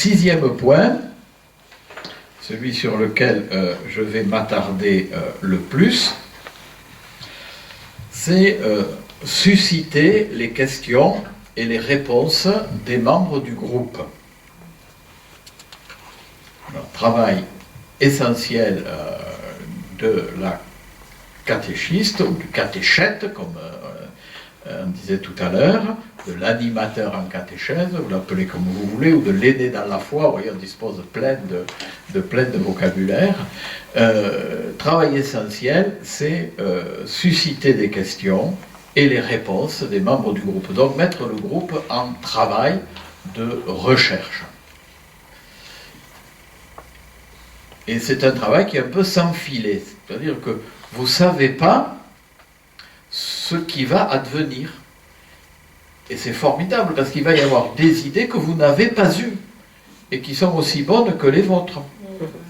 sixième point, celui sur lequel je vais m'attarder le plus, c'est susciter les questions et les réponses des membres du groupe. Alors, travail essentiel de la catéchiste ou du catéchète, comme on disait tout à l'heure, de l'animateur en catéchèse, vous l'appelez comme vous voulez, ou de l'aîné dans la foi, vous voyez, on dispose plein de vocabulaire. Travail essentiel, c'est susciter des questions et les réponses des membres du groupe. Donc mettre le groupe en travail de recherche. Et c'est un travail qui est un peu sans filet, c'est-à-dire que vous ne savez pas ce qui va advenir. Et c'est formidable, parce qu'il va y avoir des idées que vous n'avez pas eues, et qui sont aussi bonnes que les vôtres.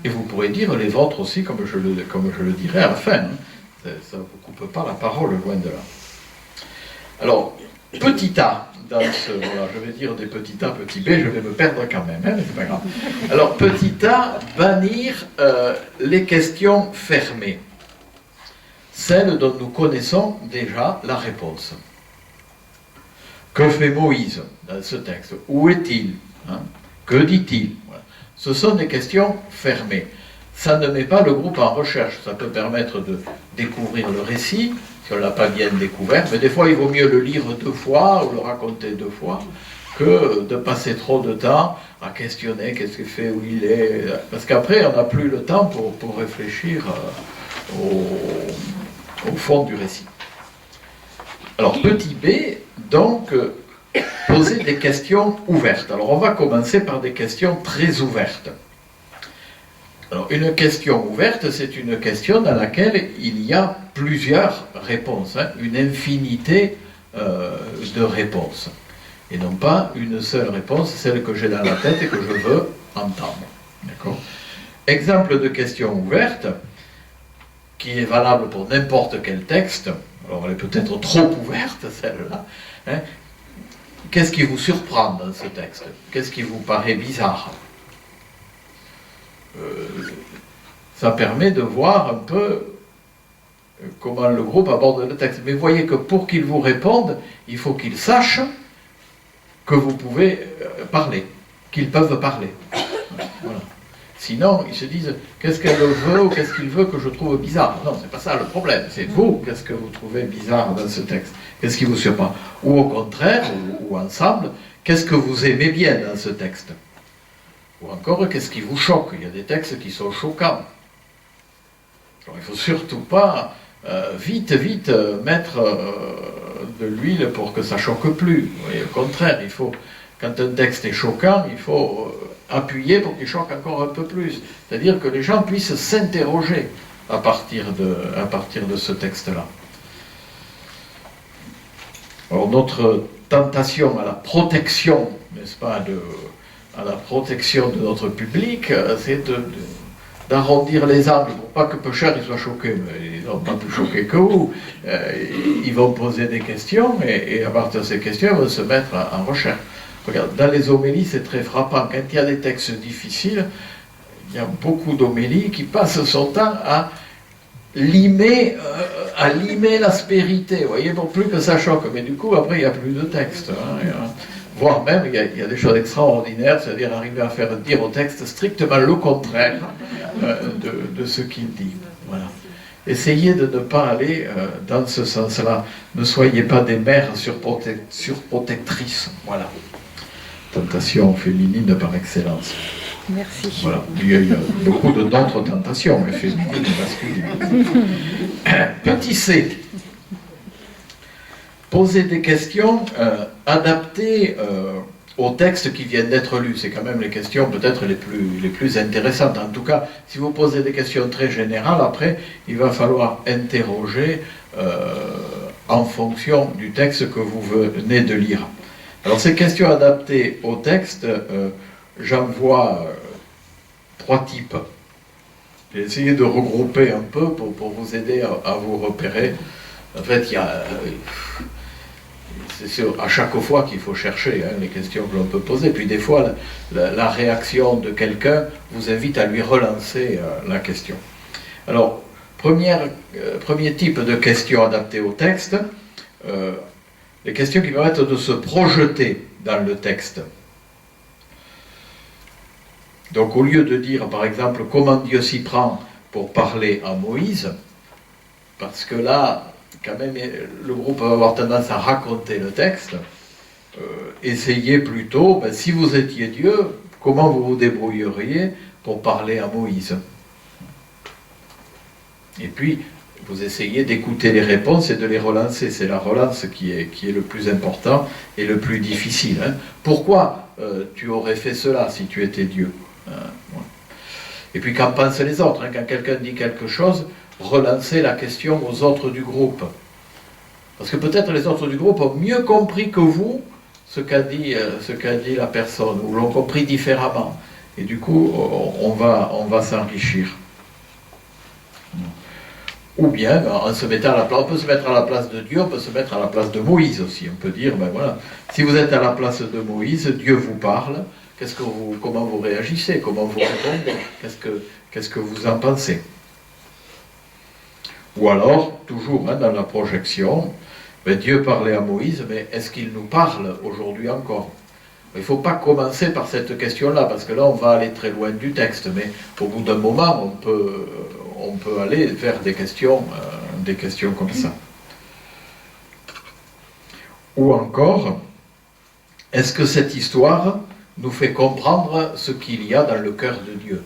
Et vous pourrez dire les vôtres aussi, comme je le dirai à la fin. Hein. Ça ne vous coupe pas la parole, loin de là. Alors, petit a, dans ce, voilà, je vais dire des petits a, petit b, je vais me perdre quand même, hein, mais c'est pas grave. Alors, petit a, bannir les questions fermées. Celles dont nous connaissons déjà la réponse. Que fait Moïse dans ce texte? Où est-il? Hein? Que dit-il? Voilà. Ce sont des questions fermées. Ça ne met pas le groupe en recherche. Ça peut permettre de découvrir le récit, si on ne l'a pas bien découvert, mais des fois il vaut mieux le lire 2 fois ou le raconter 2 fois que de passer trop de temps à questionner qu'est-ce qu'il fait, où il est. Parce qu'après, on n'a plus le temps pour réfléchir au fond du récit. Alors, petit b, donc, poser des questions ouvertes. Alors, on va commencer par des questions très ouvertes. Alors, une question ouverte, c'est une question dans laquelle il y a plusieurs réponses, hein, une infinité de réponses. Et non pas une seule réponse, celle que j'ai dans la tête et que je veux entendre. D'accord ? Exemple de question ouverte, qui est valable pour n'importe quel texte. Alors, elle est peut-être trop ouverte, celle-là. Hein. Qu'est-ce qui vous surprend dans ce texte? Qu'est-ce qui vous paraît bizarre? Ça permet de voir un peu comment le groupe aborde le texte. Mais voyez que pour qu'ils vous répondent, il faut qu'ils sachent que vous pouvez parler, qu'ils peuvent parler. Voilà. Sinon, ils se disent, qu'est-ce qu'elle veut ou qu'est-ce qu'il veut que je trouve bizarre? Non, c'est pas ça le problème, c'est vous, qu'est-ce que vous trouvez bizarre dans ce texte? Qu'est-ce qui vous surprend? Ou au contraire, ou ensemble, qu'est-ce que vous aimez bien dans ce texte? Ou encore, qu'est-ce qui vous choque? Il y a des textes qui sont choquants. Alors, il ne faut surtout pas vite mettre de l'huile pour que ça choque plus. Et au contraire, il faut, quand un texte est choquant, il faut appuyer pour qu'il choque encore un peu plus. C'est-à-dire que les gens puissent s'interroger à partir de ce texte-là. Alors notre tentation à la protection, n'est-ce pas, à la protection de notre public, c'est d'arrondir les angles pour pas que Pêcheur soit choqué. Mais ils n'ont pas plus choqué que vous. Ils vont poser des questions et à partir de ces questions, ils vont se mettre en recherche. Regarde, dans les homélies, c'est très frappant. Quand il y a des textes difficiles, il y a beaucoup d'homélies qui passent son temps à limer l'aspérité, vous voyez, pour plus que ça choque. Mais du coup, après, il n'y a plus de texte. Hein, voire même, il y a des choses extraordinaires, c'est-à-dire arriver à faire dire au texte strictement le contraire de ce qu'il dit. Voilà. Essayez de ne pas aller dans ce sens-là. Ne soyez pas des mères surprotectrices. Voilà. Tentation féminine par excellence. Merci. Voilà. Il y a beaucoup d'autres tentations, mais féminines et masculines. Petit c. Poser des questions adaptées aux textes qui viennent d'être lus. C'est quand même les questions peut-être les plus intéressantes. En tout cas, si vous posez des questions très générales, après, il va falloir interroger en fonction du texte que vous venez de lire. Alors ces questions adaptées au texte, j'en vois 3 types. J'ai essayé de regrouper un peu pour vous aider à vous repérer. En fait, à chaque fois qu'il faut chercher les questions que l'on peut poser. Puis des fois, la réaction de quelqu'un vous invite à lui relancer la question. Alors, premier type de questions adaptées au texte, les questions qui permettent de se projeter dans le texte. Donc, au lieu de dire, par exemple, comment Dieu s'y prend pour parler à Moïse, parce que là, quand même, le groupe va avoir tendance à raconter le texte, essayez plutôt, si vous étiez Dieu, comment vous vous débrouilleriez pour parler à Moïse? Et puis, vous essayez d'écouter les réponses et de les relancer. C'est la relance qui est le plus important et le plus difficile. Pourquoi tu aurais fait cela si tu étais Dieu? Et puis, qu'en pensent les autres? Quand quelqu'un dit quelque chose, relancez la question aux autres du groupe. Parce que peut-être les autres du groupe ont mieux compris que vous ce qu'a dit la personne, ou l'ont compris différemment. Et du coup, on va s'enrichir. Ou bien, en se mettant à la place, on peut se mettre à la place de Dieu, on peut se mettre à la place de Moïse aussi. On peut dire, voilà, si vous êtes à la place de Moïse, Dieu vous parle, comment vous réagissez, comment vous répondez, qu'est-ce que vous en pensez? Ou alors, toujours dans la projection, Dieu parlait à Moïse, mais est-ce qu'il nous parle aujourd'hui encore? Il ne faut pas commencer par cette question-là, parce que là, on va aller très loin du texte, mais au bout d'un moment, on peut aller vers des questions comme ça. Ou encore, est-ce que cette histoire nous fait comprendre ce qu'il y a dans le cœur de Dieu?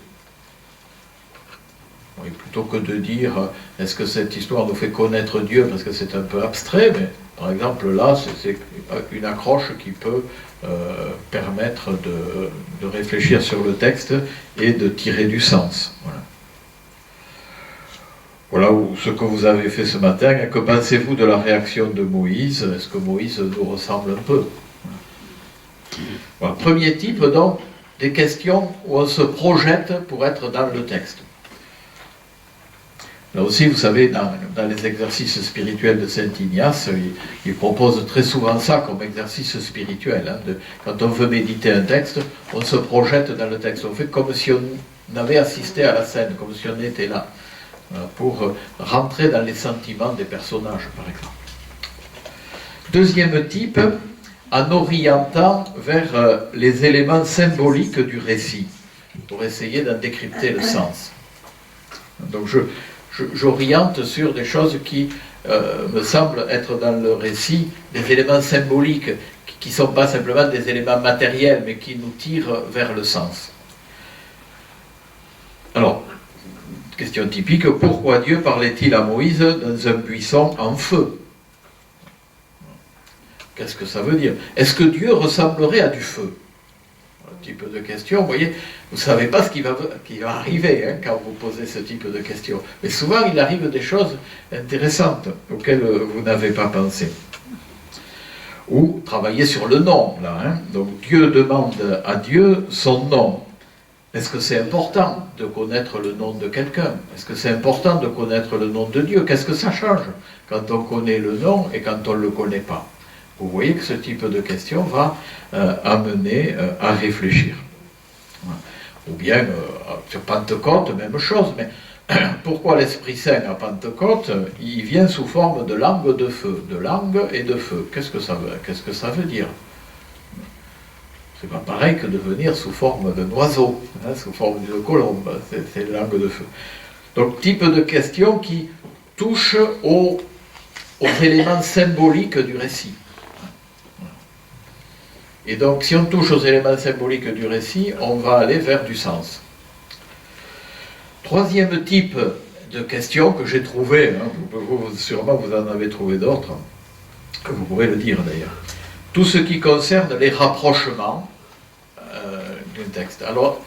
Oui, plutôt que de dire, est-ce que cette histoire nous fait connaître Dieu, parce que c'est un peu abstrait, mais par exemple là, c'est une accroche qui peut permettre de réfléchir sur le texte et de tirer du sens. Voilà ce que vous avez fait ce matin. Que pensez-vous de la réaction de Moïse? Est-ce que Moïse nous ressemble un peu? Voilà. Premier type, donc, des questions où on se projette pour être dans le texte. Là aussi, vous savez, dans les exercices spirituels de Saint Ignace, il propose très souvent ça comme exercice spirituel. Quand on veut méditer un texte, on se projette dans le texte. On fait comme si on avait assisté à la scène, comme si on était là, pour rentrer dans les sentiments des personnages, par exemple. Deuxième type, en orientant vers les éléments symboliques du récit, pour essayer d'en décrypter le sens. Donc j'oriente sur des choses qui me semblent être dans le récit des éléments symboliques, qui ne sont pas simplement des éléments matériels, mais qui nous tirent vers le sens. Alors, question typique, pourquoi Dieu parlait-il à Moïse dans un buisson en feu? Qu'est-ce que ça veut dire? Est-ce que Dieu ressemblerait à du feu? Un type de question, vous voyez, vous ne savez pas ce qui va arriver quand vous posez ce type de questions. Mais souvent, il arrive des choses intéressantes auxquelles vous n'avez pas pensé. Ou travailler sur le nom, là. Donc Dieu demande à Dieu son nom. Est-ce que c'est important de connaître le nom de quelqu'un? Est-ce que c'est important de connaître le nom de Dieu? Qu'est-ce que ça change quand on connaît le nom et quand on ne le connaît pas? Vous voyez que ce type de question va amener à réfléchir. Ou bien, sur Pentecôte, même chose, mais pourquoi l'Esprit Saint à Pentecôte, il vient sous forme de langue de feu, de langue et de feu? Qu'est-ce que ça veut dire? C'est pas pareil que de venir sous forme d'un oiseau, sous forme d'une colombe, c'est langue de feu. Donc, type de question qui touche aux éléments symboliques du récit. Et donc, si on touche aux éléments symboliques du récit, on va aller vers du sens. Troisième type de question que j'ai trouvé, sûrement vous en avez trouvé d'autres, que vous pourrez le dire d'ailleurs. Tout ce qui concerne les rapprochements d'un texte. Alors,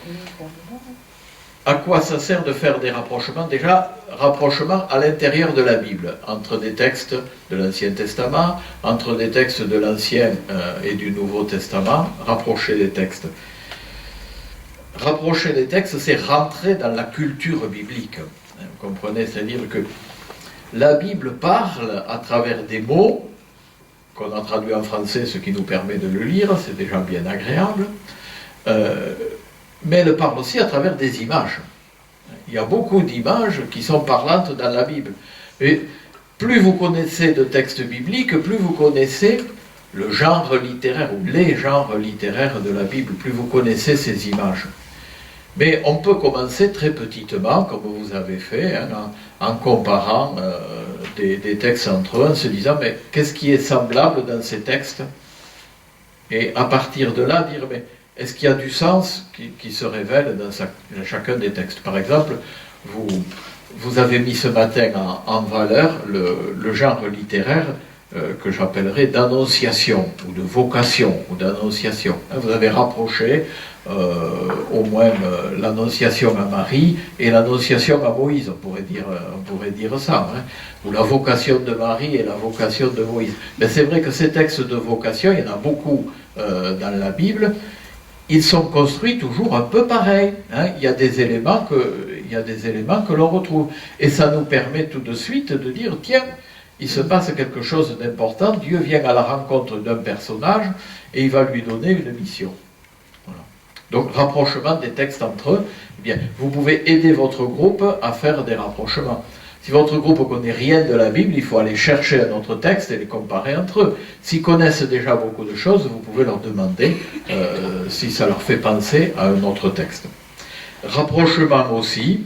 à quoi ça sert de faire des rapprochements? Déjà, rapprochements à l'intérieur de la Bible, entre des textes de l'Ancien Testament, entre des textes de l'Ancien et du Nouveau Testament, rapprocher les textes. Rapprocher les textes, c'est rentrer dans la culture biblique. Vous comprenez? C'est-à-dire que la Bible parle à travers des mots qu'on a traduit en français, ce qui nous permet de le lire, c'est déjà bien agréable. Mais elle parle aussi à travers des images. Il y a beaucoup d'images qui sont parlantes dans la Bible. Et plus vous connaissez de textes bibliques, plus vous connaissez le genre littéraire ou les genres littéraires de la Bible, plus vous connaissez ces images. Mais on peut commencer très petitement, comme vous avez fait, hein, en comparant des textes entre eux, en se disant, mais qu'est-ce qui est semblable dans ces textes? Et à partir de là, dire, mais est-ce qu'il y a du sens qui se révèle dans chacun des textes? Par exemple, vous avez mis ce matin en valeur le genre littéraire que j'appellerais d'annonciation, ou de vocation, ou d'annonciation. Vous avez rapproché au moins l'annonciation à Marie et l'annonciation à Moïse, on pourrait dire ça, hein, ou la vocation de Marie et la vocation de Moïse. Mais c'est vrai que ces textes de vocation, il y en a beaucoup dans la Bible, ils sont construits toujours un peu pareil, hein. Il y a des éléments que l'on retrouve, et ça nous permet tout de suite de dire, tiens, il se passe quelque chose d'important, Dieu vient à la rencontre d'un personnage et il va lui donner une mission. Voilà. Donc, rapprochement des textes entre eux, eh bien, vous pouvez aider votre groupe à faire des rapprochements. Si votre groupe ne connaît rien de la Bible, il faut aller chercher un autre texte et les comparer entre eux. S'ils connaissent déjà beaucoup de choses, vous pouvez leur demander si ça leur fait penser à un autre texte. Rapprochement aussi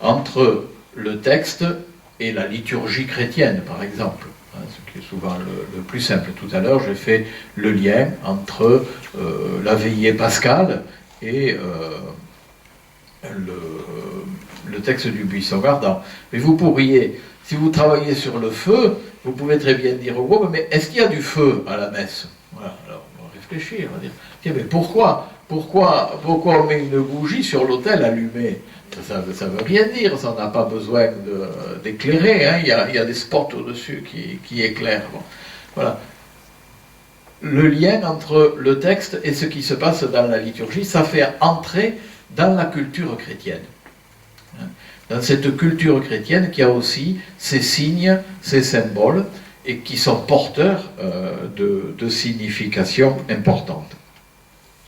entre le texte et la liturgie chrétienne, par exemple, hein, ce qui est souvent le plus simple. Tout à l'heure, j'ai fait le lien entre la veillée pascale et le texte du buisson ardent. Mais vous pourriez, si vous travaillez sur le feu, vous pouvez très bien dire au groupe, mais est-ce qu'il y a du feu à la messe? Voilà, alors on va réfléchir, on va dire, tiens, mais pourquoi on met une bougie sur l'autel allumée? Ça ne veut rien dire, ça n'a pas besoin d'éclairer, hein. Il y a des spots au-dessus qui éclairent. Bon. Voilà. Le lien entre le texte et ce qui se passe dans la liturgie, ça fait entrer dans la culture chrétienne. Dans cette culture chrétienne qui a aussi ses signes, ses symboles, et qui sont porteurs de significations importantes.